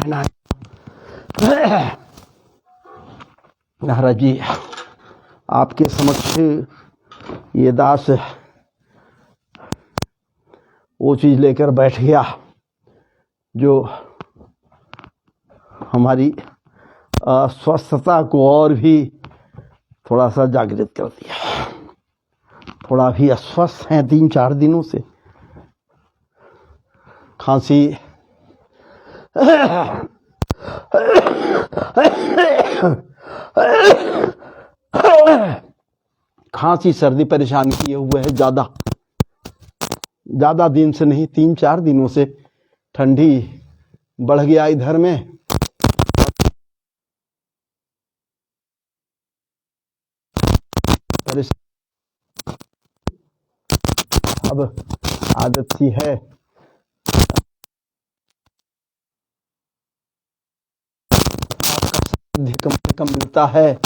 पहनाया। महाराज जी, आपके समक्ष ये दास वो चीज लेकर बैठ गया जो हमारी अस्वस्थता को और भी थोड़ा सा जागृत कर दिया। थोड़ा भी अस्वस्थ हैं 3-4 दिनों से, खांसी खांसी सर्दी परेशान किए हुए है। ज्यादा दिन से नहीं, 3-4 दिनों से ठंडी बढ़ गया इधर में। अब आदत सी है, आपका कम से कम मिलता है।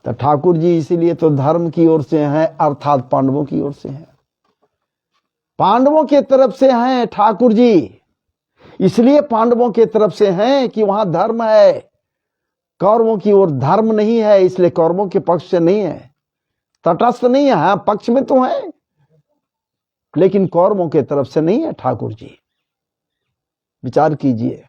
तो ठाकुर जी इसीलिए तो धर्म की ओर से हैं, अर्थात पांडवों की ओर से हैं, पांडवों के तरफ से हैं ठाकुर जी। इसलिए पांडवों के तरफ से हैं कि वहां धर्म है, कौरवों की ओर धर्म नहीं है, इसलिए कौरवों के पक्ष से नहीं है, तटस्थ नहीं है। हाँ, पक्ष में तो है, लेकिन कौरवों के तरफ से नहीं है ठाकुर जी। विचार कीजिए।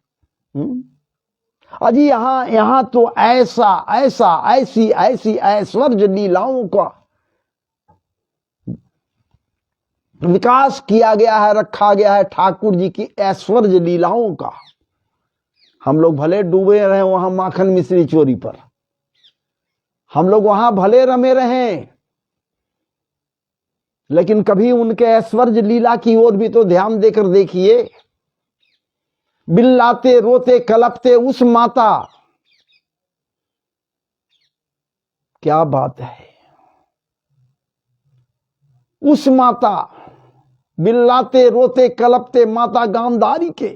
अजी यहां तो ऐसा ऐसा ऐसी ऐसी ऐश्वर्य लीलाओं का विकास किया गया है, रखा गया है ठाकुर जी की ऐश्वर्य लीलाओं का। हम लोग भले डूबे रहे वहां माखन मिश्री चोरी पर, हम लोग वहां भले रमे रहे, लेकिन कभी उनके ऐश्वर्य लीला की ओर भी तो ध्यान देकर देखिए। बिल्लाते रोते कलपते उस माता, क्या बात है, उस माता बिल्लाते रोते कलपते माता गांधारी के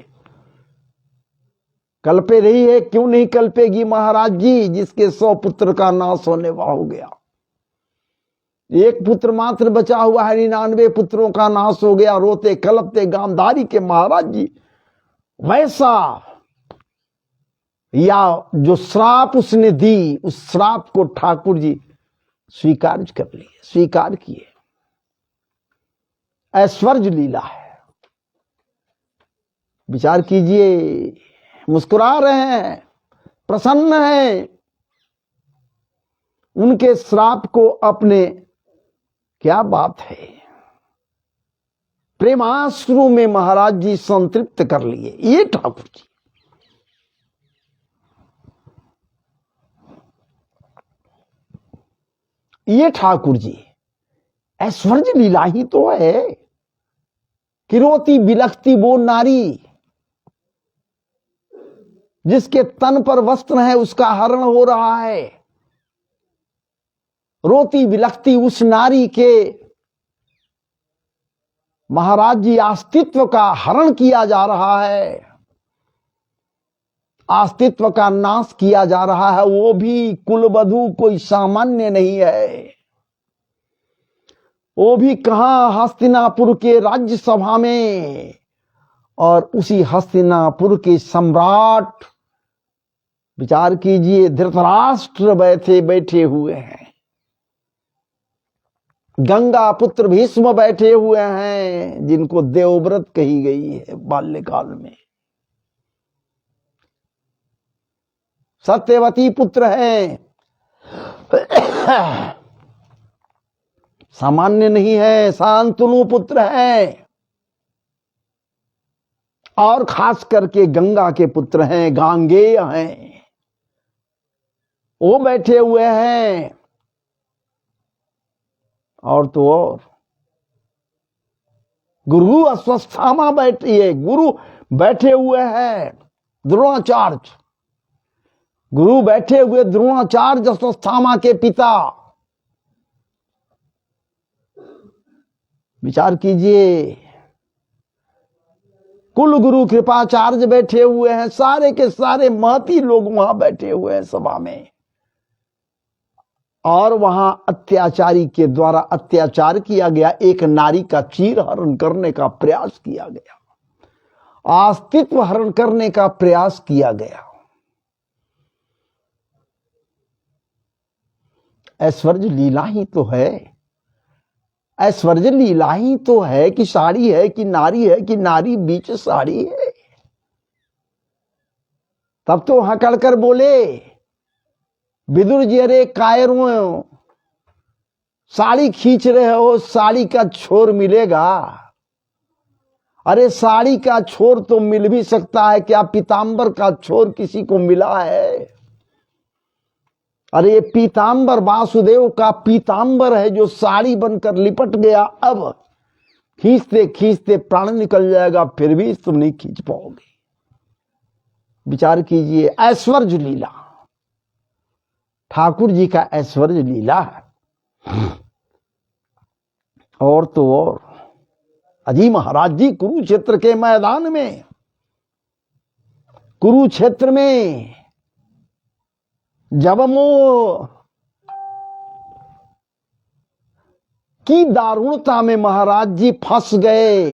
कल्पे रही है, क्यों नहीं कल्पेगी महाराज जी, जिसके 100 पुत्र का नाश होने हो गया, एक पुत्र मात्र बचा हुआ है, 99 पुत्रों का नाश हो गया, रोते कलपते गांधारी के महाराज जी। वैसा या जो श्राप उसने दी, उस श्राप को ठाकुर जी स्वीकार कर लिए, स्वीकार किए। ऐश्वर्य लीला है। विचार कीजिए, मुस्कुरा रहे हैं, प्रसन्न हैं, उनके श्राप को अपने, क्या बात है, प्रेमाश्रु में महाराज जी संतृप्त कर लिए। ये ठाकुर जी, ये ठाकुर जी ऐश्वर्य लीला ही तो है कि रोती बिलखती वो नारी जिसके तन पर वस्त्र है उसका हरण हो रहा है, रोती बिलखती उस नारी के महाराज जी अस्तित्व का हरण किया जा रहा है, अस्तित्व का नाश किया जा रहा है। वो भी कुलवधू कोई सामान्य नहीं है, वो भी कहां, हस्तिनापुर के राज्यसभा में, और उसी हस्तिनापुर के सम्राट, विचार कीजिए, धृतराष्ट्र बैठे हुए हैं, गंगा पुत्र भीष्म बैठे हुए हैं, जिनको देवव्रत कही गई है बाल्यकाल में, सत्यवती पुत्र हैं, सामान्य नहीं है, शांतनु पुत्र हैं, और खास करके गंगा के पुत्र हैं, गांगेय हैं, वो बैठे हुए हैं। और तो और गुरु अश्वस्थामा बैठिए, गुरु बैठे हुए हैं, द्रोणाचार्य, गुरु बैठे हुए द्रोणाचार्य अश्वस्थामा के पिता। विचार कीजिए, कुल गुरु कृपाचार्य बैठे हुए हैं, सारे के सारे महती लोग वहां बैठे हुए हैं सभा में, और वहां अत्याचारी के द्वारा अत्याचार किया गया, एक नारी का चीर हरण करने का प्रयास किया गया, अस्तित्व हरण करने का प्रयास किया गया। ऐश्वर्य लीला ही तो है, ऐश्वर्य लीला ही तो है कि साड़ी है कि नारी है कि नारी बीच साड़ी है। तब तो हकड़ कर बोले विदुर जी, अरे कायरों, साड़ी खींच रहे हो, साड़ी का छोर मिलेगा? अरे साड़ी का छोर तो मिल भी सकता है, क्या पीतांबर का छोर किसी को मिला है? अरे ये पीतांबर वासुदेव का पीतांबर है जो साड़ी बनकर लिपट गया, अब खींचते खींचते प्राण निकल जाएगा, फिर भी तुम नहीं खींच पाओगे। विचार कीजिए, ऐश्वर्य लीला, ठाकुर जी का ऐश्वर्य लीला है। और तो और अजी महाराज जी कुरुक्षेत्र के मैदान में, कुरुक्षेत्र में जब वो की दारुणता में महाराज जी फंस गए।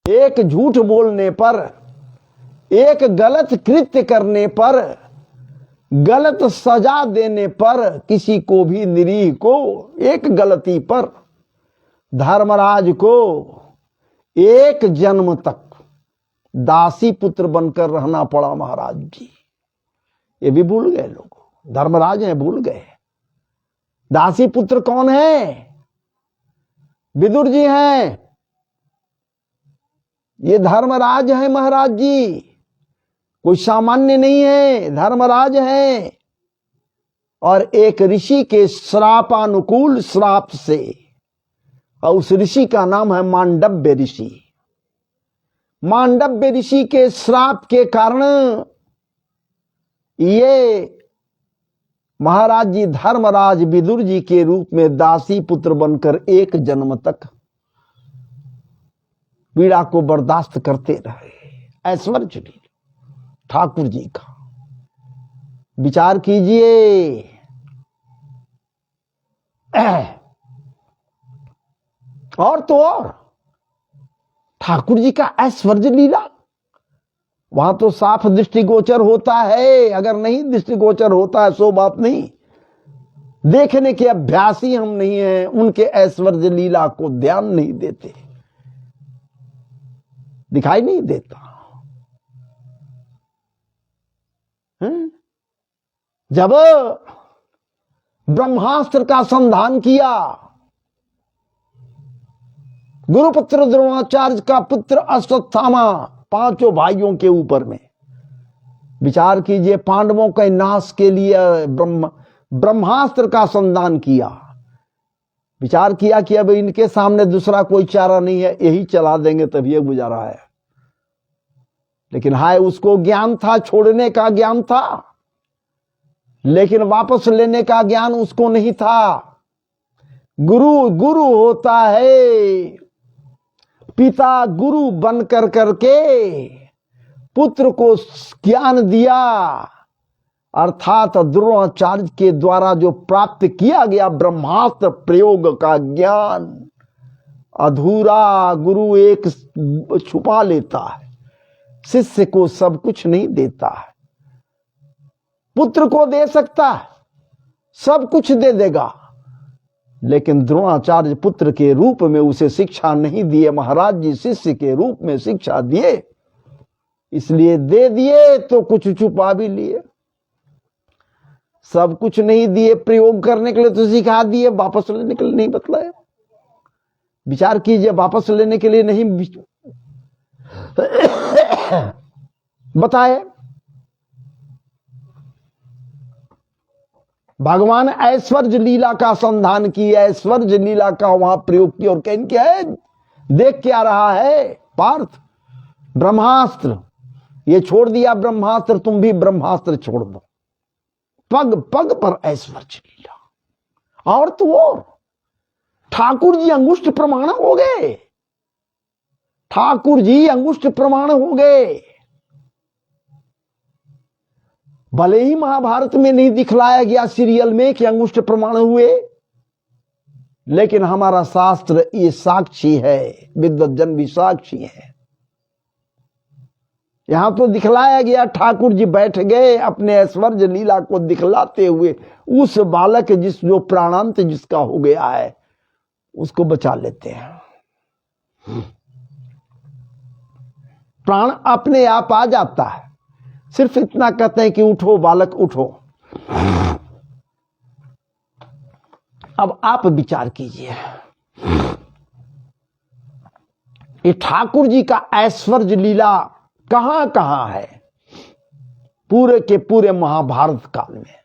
एक झूठ बोलने पर, एक गलत कृत्य करने पर, गलत सजा देने पर, किसी को भी निरीह को एक गलती पर धर्मराज को एक जन्म तक दासी पुत्र बनकर रहना पड़ा। महाराज जी ये भी भूल गए लोग, धर्मराज हैं भूल गए। दासी पुत्र कौन है? विदुर जी हैं, ये धर्मराज है महाराज जी, कोई सामान्य नहीं है, धर्मराज है। और एक ऋषि के श्रापानुकूल श्राप से, और उस ऋषि का नाम है मांडव्य ऋषि। मांडव्य ऋषि के श्राप के कारण ये महाराज जी धर्मराज विदुर जी के रूप में दासी पुत्र बनकर एक जन्म तक पीड़ा को बर्दाश्त करते रहे। ऐश्वर्य ठाकुर जी का विचार कीजिए। और तो और ठाकुर जी का ऐश्वर्य लीला वहां तो साफ दृष्टिगोचर होता है, अगर नहीं दृष्टिगोचर होता है सो बात नहीं। देखने के अभ्यासी हम नहीं हैं, उनके ऐश्वर्य लीला को ध्यान नहीं देते, दिखाई नहीं देता। जब ब्रह्मास्त्र का संधान किया, गुरुपुत्र द्रोणाचार्य का पुत्र अश्वत्थामा पांचों भाइयों के ऊपर में, विचार कीजिए, पांडवों के नाश के लिए ब्रह्मास्त्र का संधान किया। विचार किया कि अब इनके सामने दूसरा कोई चारा नहीं है, यही चला देंगे तभी ये गुजारा है। लेकिन हाय उसको ज्ञान था, छोड़ने का ज्ञान था, लेकिन वापस लेने का ज्ञान उसको नहीं था। गुरु होता है, पिता गुरु बन करके पुत्र को ज्ञान दिया, अर्थात द्रोणाचार्य के द्वारा जो प्राप्त किया गया ब्रह्मास्त्र प्रयोग का ज्ञान अधूरा गुरु एक छुपा लेता है, शिष्य को सब कुछ नहीं देता है। पुत्र को दे सकता है, सब कुछ दे देगा, लेकिन द्रोणाचार्य पुत्र के रूप में उसे शिक्षा नहीं दिए, महाराज जी शिष्य के रूप में शिक्षा दिए। इसलिए दे दिए तो कुछ छुपा भी लिए, सब कुछ नहीं दिए, प्रयोग करने के लिए तो सिखा दिए, वापस लेने के लिए नहीं बतलाया। विचार कीजिए, वापस लेने के लिए नहीं बताए। भगवान ऐश्वर्य लीला का संधान किया, ऐश्वर्य लीला का वहां प्रयोग किया। और कहने क्या है, देख क्या रहा है पार्थ, ब्रह्मास्त्र ये छोड़ दिया, ब्रह्मास्त्र तुम भी ब्रह्मास्त्र छोड़ दो। पग पग पर ऐश्वर्य लीला। और तो और ठाकुर जी अंगुष्ठ प्रमाण हो गए, ठाकुर जी अंगुष्ठ प्रमाण हो गए। भले ही महाभारत में नहीं दिखलाया गया सीरियल में कि अंगुष्ठ प्रमाण हुए, लेकिन हमारा शास्त्र ये साक्षी है, विद्वज्जन भी साक्षी है। यहां तो दिखलाया गया, ठाकुर जी बैठ गए अपने ऐश्वर्य लीला को दिखलाते हुए, उस बालक जो प्राणांत जिसका हो गया है उसको बचा लेते हैं। प्राण अपने आप आ जाता है, सिर्फ इतना कहते हैं कि उठो बालक उठो। अब आप विचार कीजिए, ये ठाकुर जी का ऐश्वर्य लीला कहां कहां है पूरे के पूरे महाभारत काल में।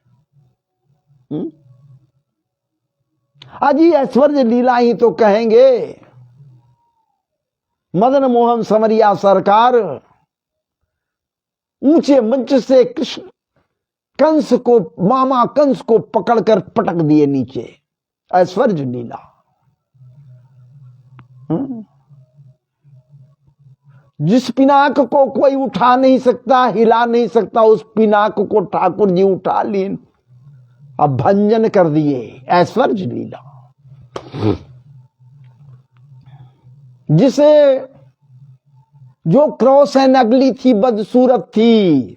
अजी ऐश्वर्य लीला ही तो कहेंगे। मदन मोहन समरिया सरकार ऊंचे मंच से कृष्ण कंस को, मामा कंस को पकड़कर पटक दिए नीचे, ऐश्वर्य लीला। जिस पिनाक को कोई उठा नहीं सकता, हिला नहीं सकता, उस पिनाक को ठाकुर जी उठा लिए, अब भंजन कर दिए, ऐश्वर्य लीला। जिसे जो क्रॉस है नगली थी, बदसूरत थी,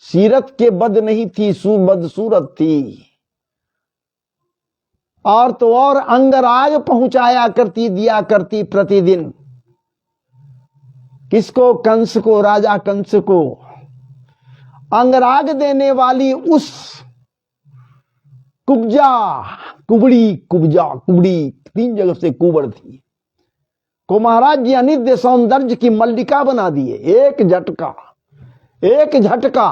सीरत के बद नहीं थी, बदसूरत थी। और तो और अंगराग पहुंचाया करती, दिया करती प्रतिदिन। किसको? कंस को, राजा कंस को। अंगराग देने वाली उस कुबड़ी 3 जगह से कुबड़ थी को महाराज जी अनित्य सौंदर्य की मल्लिका बना दिए। एक झटका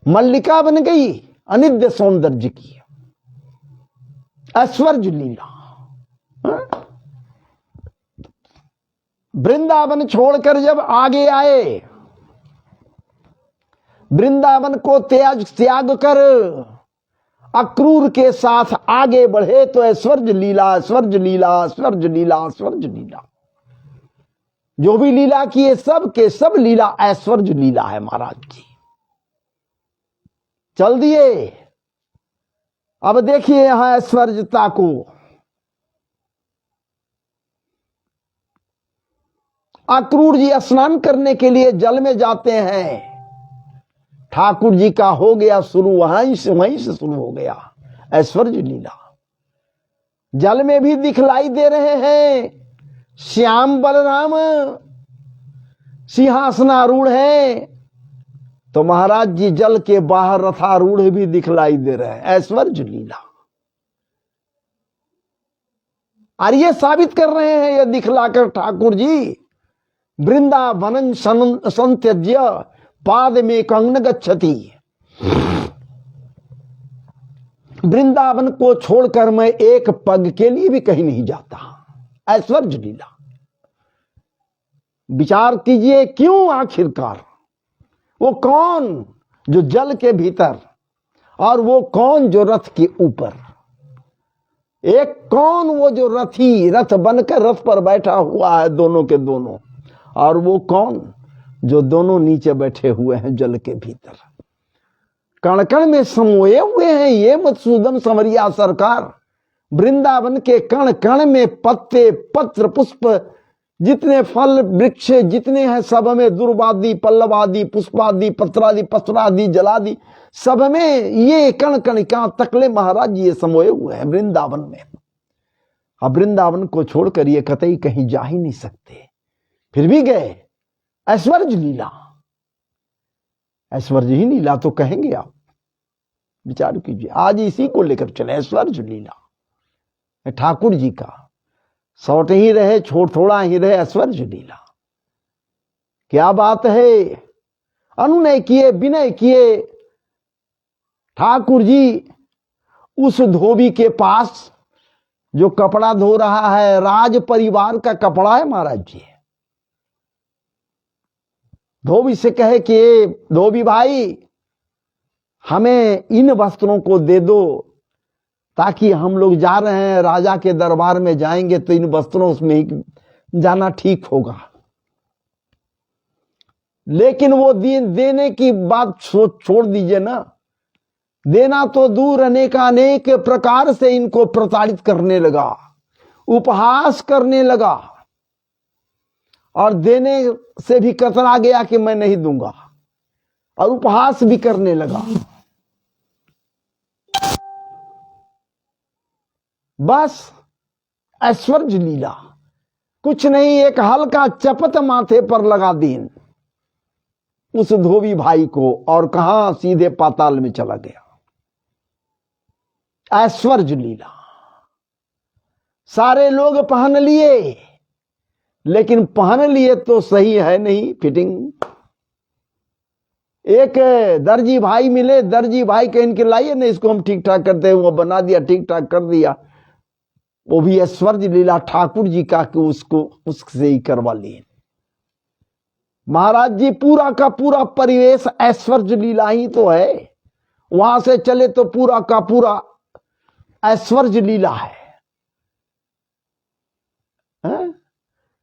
मल्लिका बन गई अनित्य सौंदर्य की। ऐश्वर्य लीला। वृंदावन छोड़कर जब आगे आए, वृंदावन को त्याग कर अक्रूर के साथ आगे बढ़े तो ऐश्वर्य लीला, ऐश्वर्य लीला, ऐश्वर्य लीला, ऐश्वर्य लीला। जो भी लीला किए सब के सब लीला ऐश्वर्य लीला है महाराज जी। चल दिए। अब देखिए यहां ऐश्वर्यता को। अक्रूर जी स्नान करने के लिए जल में जाते हैं। ठाकुर जी का हो गया शुरू, वहीं से शुरू हो गया ऐश्वर्य लीला। जल में भी दिखलाई दे रहे हैं। श्याम बलराम सिंहासनारूढ़ है, तो महाराज जी जल के बाहर रथारूढ़ भी दिखलाई दे रहे हैं। ऐश्वर्य लीला। और ये साबित कर रहे हैं, ये दिखलाकर ठाकुर जी वृंदावन संत्यज्य पाद में कंगन गच्छति। वृंदावन को छोड़कर मैं एक पग के लिए भी कहीं नहीं जाता। ऐश्वर्य लीला। विचार कीजिए क्यों आखिरकार? वो कौन जो जल के भीतर, और वो कौन जो रथ के ऊपर? एक कौन वो जो रथी, रथ बनकर रथ पर बैठा हुआ है दोनों के दोनों, और वो कौन जो दोनों नीचे बैठे हुए हैं जल के भीतर, कण कण में समोए हुए हैं। ये मधुसूदन संवरिया सरकार वृंदावन के कण कण में पत्ते, पत्र, पुष्प, जितने फल वृक्ष जितने हैं सब में दुर्वादि, पल्लवादि, पुष्पादि, पत्रादि, पत्रादि, जलादि, सब में ये कण कण कहां तकले महाराज ये समोए हुए हैं वृंदावन में। अब वृंदावन को छोड़कर ये कतई कहीं जा ही नहीं सकते, फिर भी गए। ऐश्वर्य लीला, ऐश्वर्य ही लीला तो कहेंगे आप। विचार कीजिए, आज इसी को लेकर चले। ऐश्वर्य लीला ठाकुर जी का शॉर्ट ही रहे, छोड़ थोड़ा ही रहे, ऐश्वर्य लीला। क्या बात है। अनुनय किए, विनय किए ठाकुर जी उस धोबी के पास जो कपड़ा धो रहा है। राज परिवार का कपड़ा है महाराज जी। धोबी से कहे कि धोबी भाई हमें इन वस्त्रों को दे दो, ताकि हम लोग जा रहे हैं राजा के दरबार में जाएंगे तो इन वस्त्रों में ही जाना ठीक होगा। लेकिन वो देने की बात छोड़ दीजिए ना। देना तो दूर, अनेक प्रकार से इनको प्रताड़ित करने लगा, उपहास करने लगा, और देने से भी कतरा गया कि मैं नहीं दूंगा, और उपहास भी करने लगा। बस ऐश्वर्य लीला, कुछ नहीं, एक हल्का चपत माथे पर लगा दीन उस धोबी भाई को, और कहां सीधे पाताल में चला गया। ऐश्वर्य लीला। सारे लोग पहन लिए, लेकिन पहन लिए तो सही है नहीं फिटिंग। एक दर्जी भाई मिले, दर्जी भाई कह इनके लाइए ना, इसको हम ठीक ठाक करते हैं। वो बना दिया, ठीक ठाक कर दिया। वो भी ऐश्वर्य लीला ठाकुर जी का कि उसको उससे ही करवा लिए। महाराज जी पूरा का पूरा परिवेश ऐश्वर्य लीला ही तो है। वहां से चले तो पूरा का पूरा ऐश्वर्य लीला है।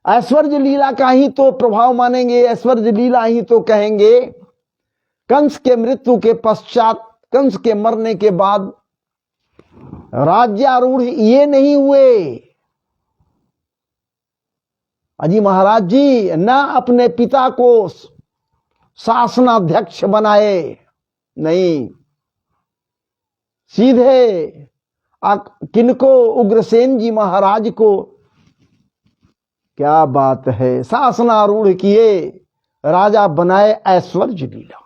ऐश्वर्य लीला का ही तो प्रभाव मानेंगे, ऐश्वर्य लीला ही तो कहेंगे। कंस के मृत्यु के पश्चात, कंस के मरने के बाद राज्यारूढ़ ये नहीं हुए, अजी महाराज जी ना अपने पिता को शासनाध्यक्ष बनाए, नहीं, सीधे किनको, उग्रसेन जी महाराज को, क्या बात है, शासनारूढ़ किए, राजा बनाए। ऐश्वर्य लीला,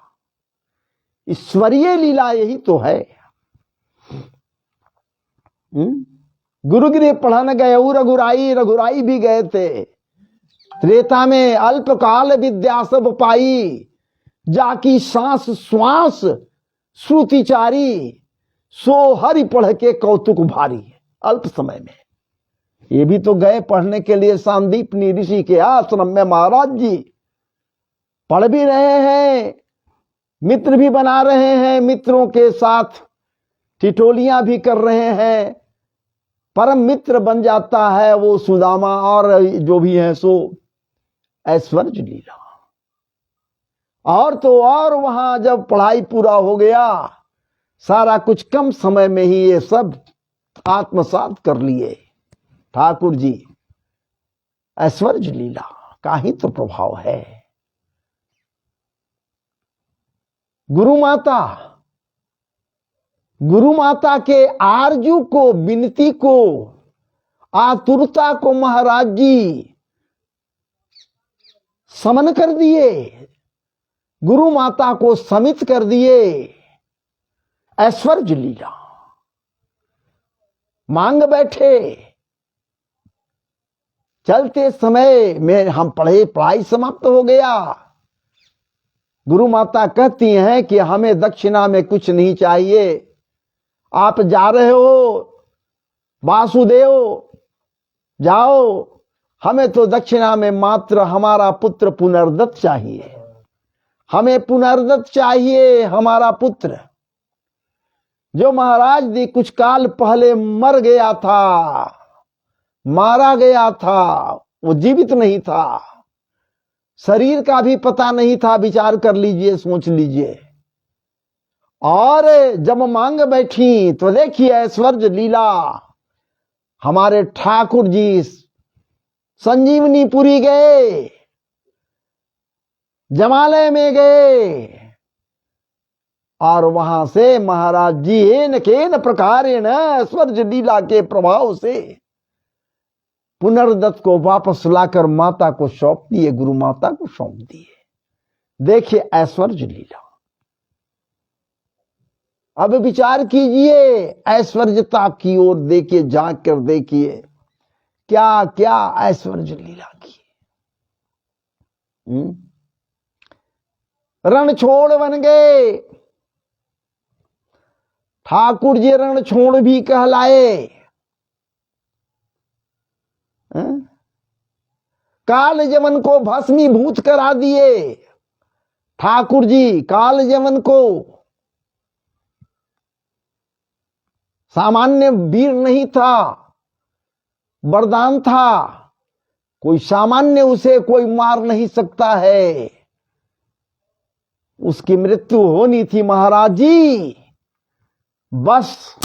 ईश्वरीय लीला यही तो है। गुरुगृह पढ़न गए रघुराई, रघुराई भी गए थे। त्रेता में अल्पकाल विद्या सब पाई, जाकी सांस श्वास श्रुतिचारी, सो हरि पढ़ के कौतुक भारी। अल्प समय में ये भी तो गए पढ़ने के लिए सांदीपनी ऋषि के आश्रम में। महाराज जी पढ़ भी रहे हैं, मित्र भी बना रहे हैं, मित्रों के साथ ठिठोलियां भी कर रहे हैं। परम मित्र बन जाता है वो सुदामा और जो भी है सो ऐश्वर्य लीला। और तो और वहां जब पढ़ाई पूरा हो गया, सारा कुछ कम समय में ही ये सब आत्मसात कर लिए ठाकुर जी। ऐश्वर्य लीला का ही तो प्रभाव है। गुरु माता के आरजू को, विनती को, आतुरता को महाराज जी समन कर दिए, गुरु माता को समित कर दिए। ऐश्वर्य लीला मांग बैठे। चलते समय में हम पढ़ाई समाप्त हो गया। गुरु माता कहती हैं कि हमें दक्षिणा में कुछ नहीं चाहिए, आप जा रहे हो वासुदेव, जाओ, हमें तो दक्षिणा में मात्र हमारा पुत्र पुनर्दत्त चाहिए, हमें पुनर्दत्त चाहिए, हमारा पुत्र जो महाराज जी कुछ काल पहले मर गया था, मारा गया था, वो जीवित नहीं था, शरीर का भी पता नहीं था। विचार कर लीजिए, सोच लीजिए। और जब मांग बैठी तो देखिए ऐश्वर्य लीला, हमारे ठाकुर जी संजीवनीपुरी गए, जमालय में गए, और वहां से महाराज जी एन केन प्रकारेण ऐश्वर्य लीला के प्रभाव से पुनर्दत्त को वापस लाकर माता को सौंप दिए, गुरु माता को सौंप दिए। देखिए ऐश्वर्य लीला। अब विचार कीजिए, ऐश्वर्यता की ओर देखिए, झांक कर देखिए, क्या क्या ऐश्वर्य लीला की। रण छोड़ बन गए ठाकुर जी, रण छोड़ भी कहलाए। काल जमन को भस्मीभूत करा दिए ठाकुर जी। काल जमन को सामान्य वीर नहीं था, वरदान था, कोई सामान्य उसे कोई मार नहीं सकता है। उसकी मृत्यु होनी थी महाराज जी, बस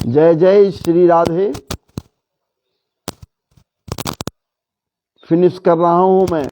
जय जय श्री राधे। फिनिश कर रहा हूं मैं।